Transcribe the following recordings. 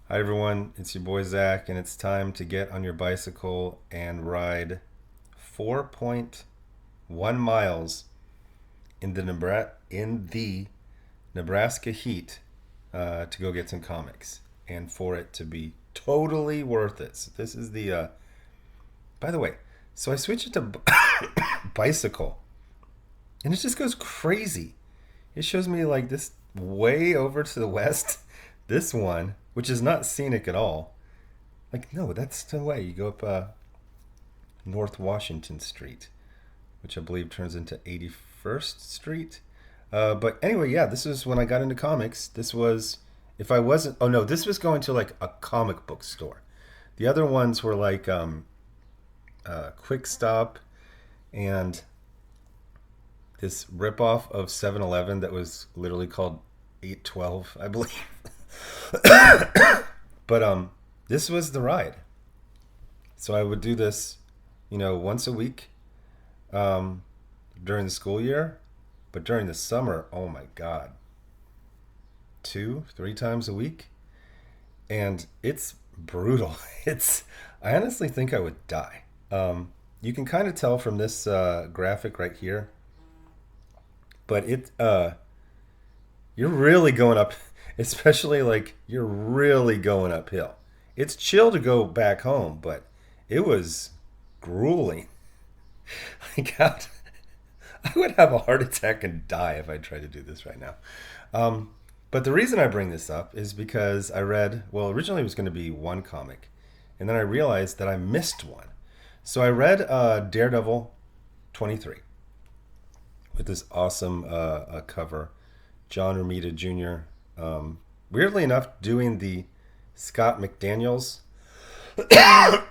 Hi everyone, it's your boy Zach, and it's time to get on your bicycle and ride 4.1 miles in the Nebraska heat to go get some comics, and for it to be totally worth it. So this is the. By the way, so I switched it to bicycle, and it just goes crazy. It shows me like this way over to the west. This one, which is not scenic at all. Like, no, that's the way. You go up North Washington Street, which I believe turns into 81st Street. But anyway, yeah, this is when I got into comics. This was, if I wasn't, oh no, this was going to like a comic book store. The other ones were like Quick Stop and this ripoff of 7-Eleven that was literally called 812, I believe. But this was the ride. So I would do this, once a week um, during the school year, but during the summer, oh my God, two, three times a week, and it's brutal. It's I honestly think I would die. You can kind of tell from this graphic right here, but you're really going up, especially like you're really going uphill. It's chill to go back home, but it was grueling. Like, I would have a heart attack and die if I tried to do this right now. Um, but the reason I bring this up is because I read, well, originally it was going to be one comic, and then I realized that I missed one. So I read Daredevil 23 with this awesome cover. John Romita Jr. Weirdly enough, doing the Scott McDaniels, but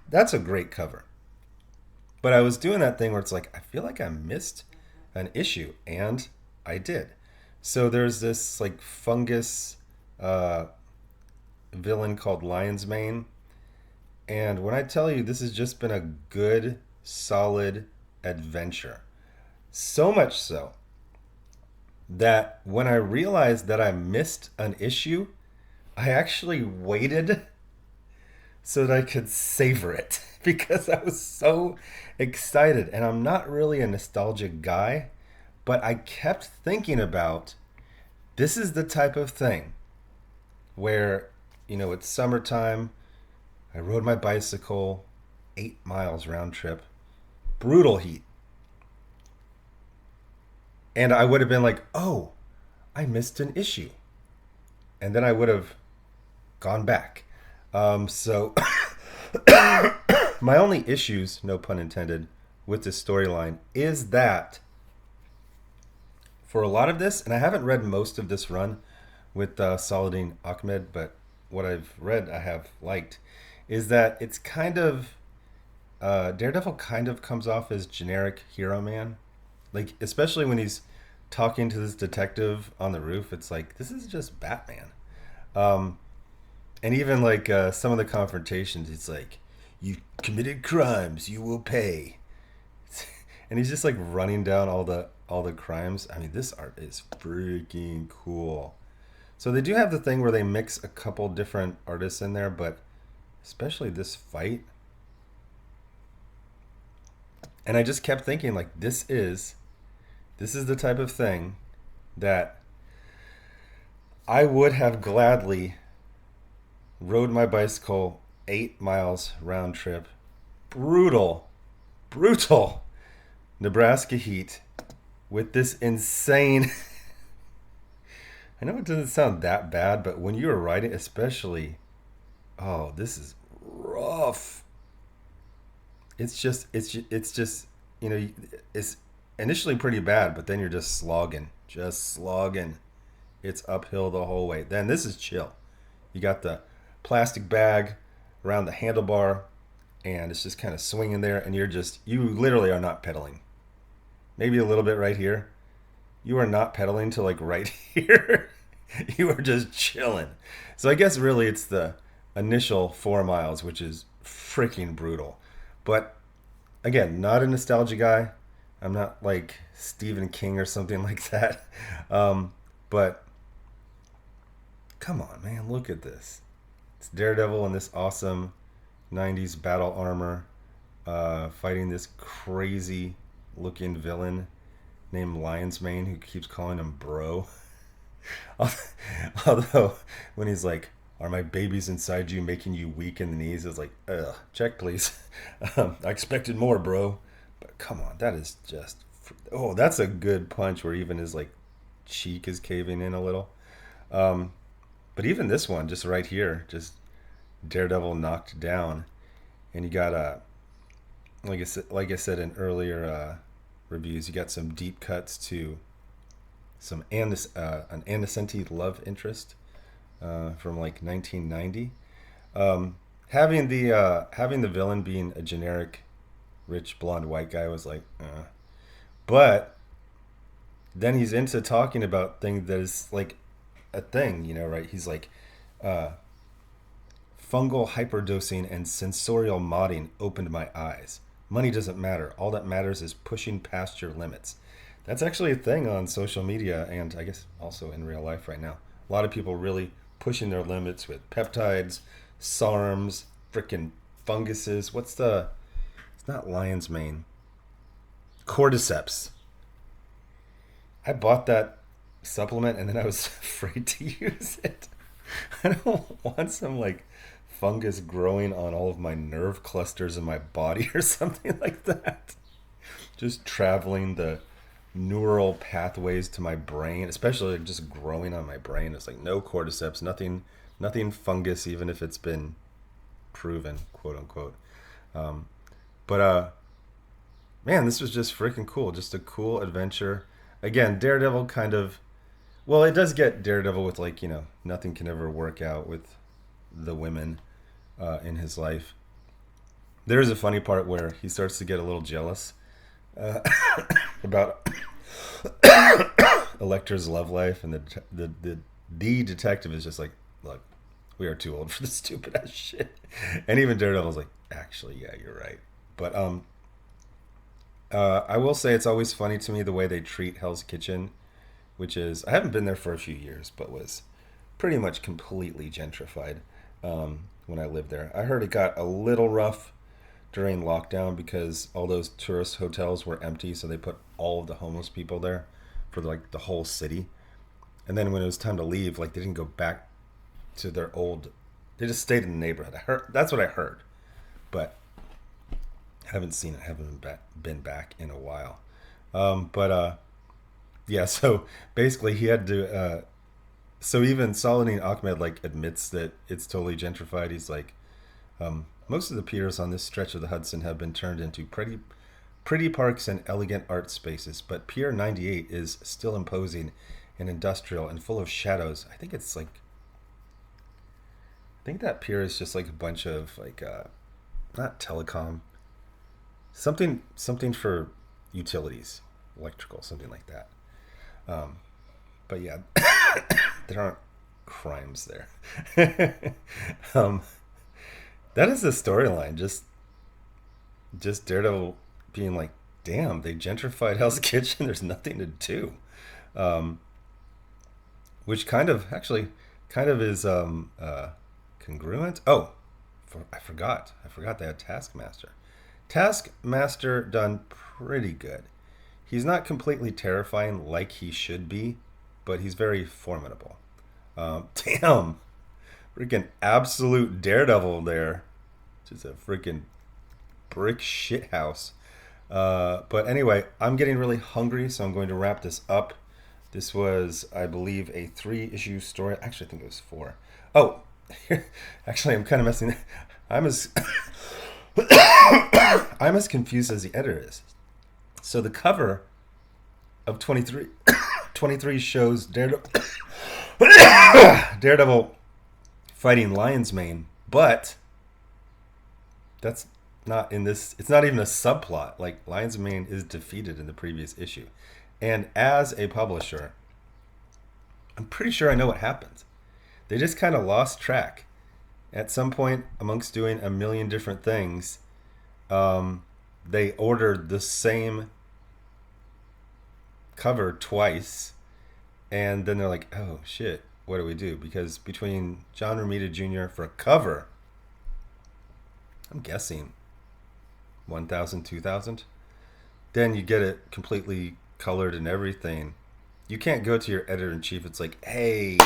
that's a great cover. But I was doing that thing where it's like, I feel like I missed an issue, and I did. So there's this like fungus uh, villain called Lion's Mane. And when I tell you this has just been a good, solid adventure, so much so that when I realized that I missed an issue, I actually waited so that I could savor it because I was so excited. And I'm not really a nostalgic guy, but I kept thinking about this is the type of thing where, it's summertime. I rode my bicycle 8 miles round trip, brutal heat. And I would have been like, oh, I missed an issue. And then I would have gone back. So my only issues, no pun intended, with this storyline is that for a lot of this, and I haven't read most of this run with Saladin Ahmed, but what I've read I have liked, is that it's kind of Daredevil kind of comes off as generic hero man, like especially when he's talking to this detective on the roof. It's like this is just Batman. Um, and even like some of the confrontations, it's like you committed crimes, you will pay. And he's just like running down all the crimes. I mean, this art is freaking cool. So they do have the thing where they mix a couple different artists in there, but especially this fight. And I just kept thinking like this is the type of thing that I would have gladly rode my bicycle 8 miles round trip. Brutal, brutal Nebraska heat with this insane. I know it doesn't sound that bad, but when you're riding, especially, oh, this is rough. It's just it's initially pretty bad, but then you're just slogging. It's uphill the whole way. Then this is chill. You got the plastic bag around the handlebar, and it's just kind of swinging there, and you literally are not pedaling. Maybe a little bit right here. You are not pedaling to like right here. You are just chilling. So I guess really it's the initial 4 miles, which is freaking brutal. But again, not a nostalgia guy. I'm not like Stephen King or something like that. But come on, man, look at this. It's Daredevil in this awesome 90s battle armor, fighting this crazy looking villain named Lion's Mane who keeps calling him bro. Although, when he's like, "Are my babies inside you making you weak in the knees?" It's like, ugh, check please. I expected more, bro. But come on, that is just. Oh, that's a good punch where even his like cheek is caving in a little. Um, but even this one, just right here, just Daredevil knocked down, and you got like I said in earlier reviews, you got some deep cuts to some an Anisenti love interest from like 1990. Having the villain being a generic rich blonde white guy was like, but then he's into talking about things that is like a thing, right? He's like, uh, fungal hyperdosing and sensorial modding opened my eyes. Money doesn't matter. All that matters is pushing past your limits. That's actually a thing on social media and I guess also in real life right now. A lot of people really pushing their limits with peptides, SARMs, freaking funguses. It's not lion's mane. Cordyceps. I bought that supplement and then I was afraid to use it. I don't want some like fungus growing on all of my nerve clusters in my body or something like that. Just traveling the neural pathways to my brain, especially just growing on my brain. It's like no cordyceps, nothing fungus, even if it's been proven, quote unquote. Um, but man, this was just freaking cool. Just a cool adventure. Again, Daredevil kind of. Well, it does get Daredevil with like nothing can ever work out with the women in his life. There's a funny part where he starts to get a little jealous uh, about Electra's love life, and the detective is just like, "Look, we are too old for this stupid ass shit." And even Daredevil's like, "Actually, yeah, you're right." But I will say it's always funny to me the way they treat Hell's Kitchen, which is I haven't been there for a few years, but was pretty much completely gentrified when I lived there. I heard it got a little rough during lockdown because all those tourist hotels were empty, so they put all of the homeless people there for like the whole city. And then when it was time to leave, like they didn't go back to their old. They just stayed in the neighborhood. I heard that's what I heard, but I haven't seen it. I haven't been back in a while. But yeah. So basically, he had to. So even Saladin Ahmed like admits that it's totally gentrified. He's like, most of the piers on this stretch of the Hudson have been turned into pretty parks and elegant art spaces, but Pier 98 is still imposing and industrial and full of shadows. I think that pier is just like a bunch of like not telecom, something for utilities, electrical, something like that. Um, but yeah, there aren't crimes there. um, that is the storyline. Just Daredevil being like, "Damn, they gentrified Hell's Kitchen. There's nothing to do," um, which kind of is congruent. Oh, I forgot. I forgot they had Taskmaster. Taskmaster done pretty good. He's not completely terrifying like he should be, but he's very formidable. Damn, freaking absolute Daredevil there. Just a freaking brick shit house. But anyway, I'm getting really hungry, so I'm going to wrap this up. This was, I believe, a 3-issue story. Actually, I think it was 4. Oh, actually, I'm kind of messing. I'm as I'm as confused as the editor is. So the cover of 23 shows Daredevil fighting Lion's Mane, but that's not in this. It's not even a subplot. Like Lion's Mane is defeated in the previous issue, and as a publisher, I'm pretty sure I know what happens. They just kind of lost track. At some point, amongst doing a million different things, they ordered the same cover twice, and then they're like, "Oh shit! what do we do? Because between John Romita Jr. for a cover, I'm guessing 1,000, 2,000. Then you get it completely colored and everything. You can't go to your editor-in-chief. It's like, hey,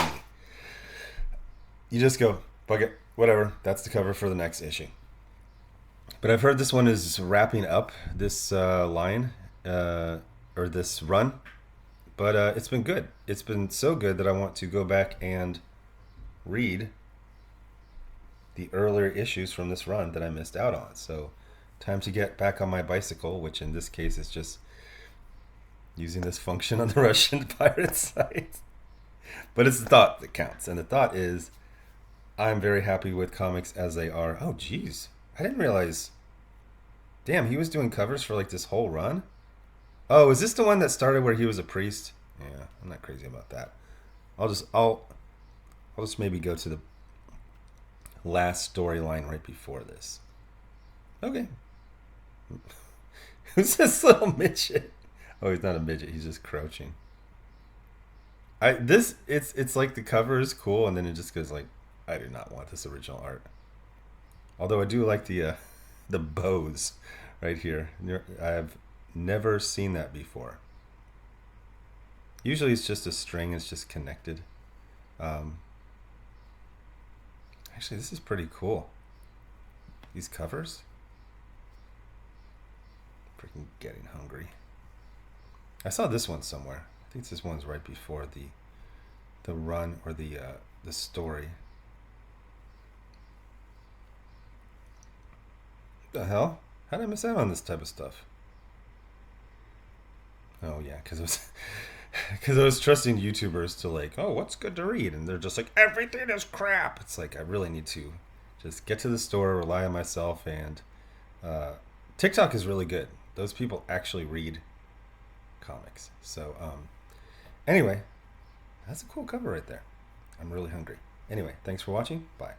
you just go, fuck it, whatever. That's the cover for the next issue. But I've heard this one is wrapping up this line or this run. But it's been good. It's been so good that I want to go back and read the earlier issues from this run that I missed out on. So time to get back on my bicycle, which in this case is just using this function on the Russian pirate site. But it's the thought that counts. And the thought is, I'm very happy with comics as they are. Oh, geez. I didn't realize. Damn, he was doing covers for like this whole run? Oh, is this the one that started where he was a priest? Yeah, I'm not crazy about that. I'll just maybe go to the last storyline right before this. Okay. Who's this little midget? Oh, he's not a midget. He's just crouching. It's like the cover is cool, and then it just goes like, I do not want this original art. Although I do like the bows right here. I've never seen that before. Usually it's just a string. It's just connected. Actually, this is pretty cool. These covers. Freaking getting hungry. I saw this one somewhere. I think this one's right before the run or the story. What the hell? How did I miss out on this type of stuff? Oh yeah, because I was trusting YouTubers to like, oh, what's good to read, and they're just like, everything is crap. It's like I really need to just get to the store, rely on myself, and TikTok is really good. Those people actually read comics. So anyway, that's a cool cover right there. I'm really hungry. Anyway, thanks for watching. Bye.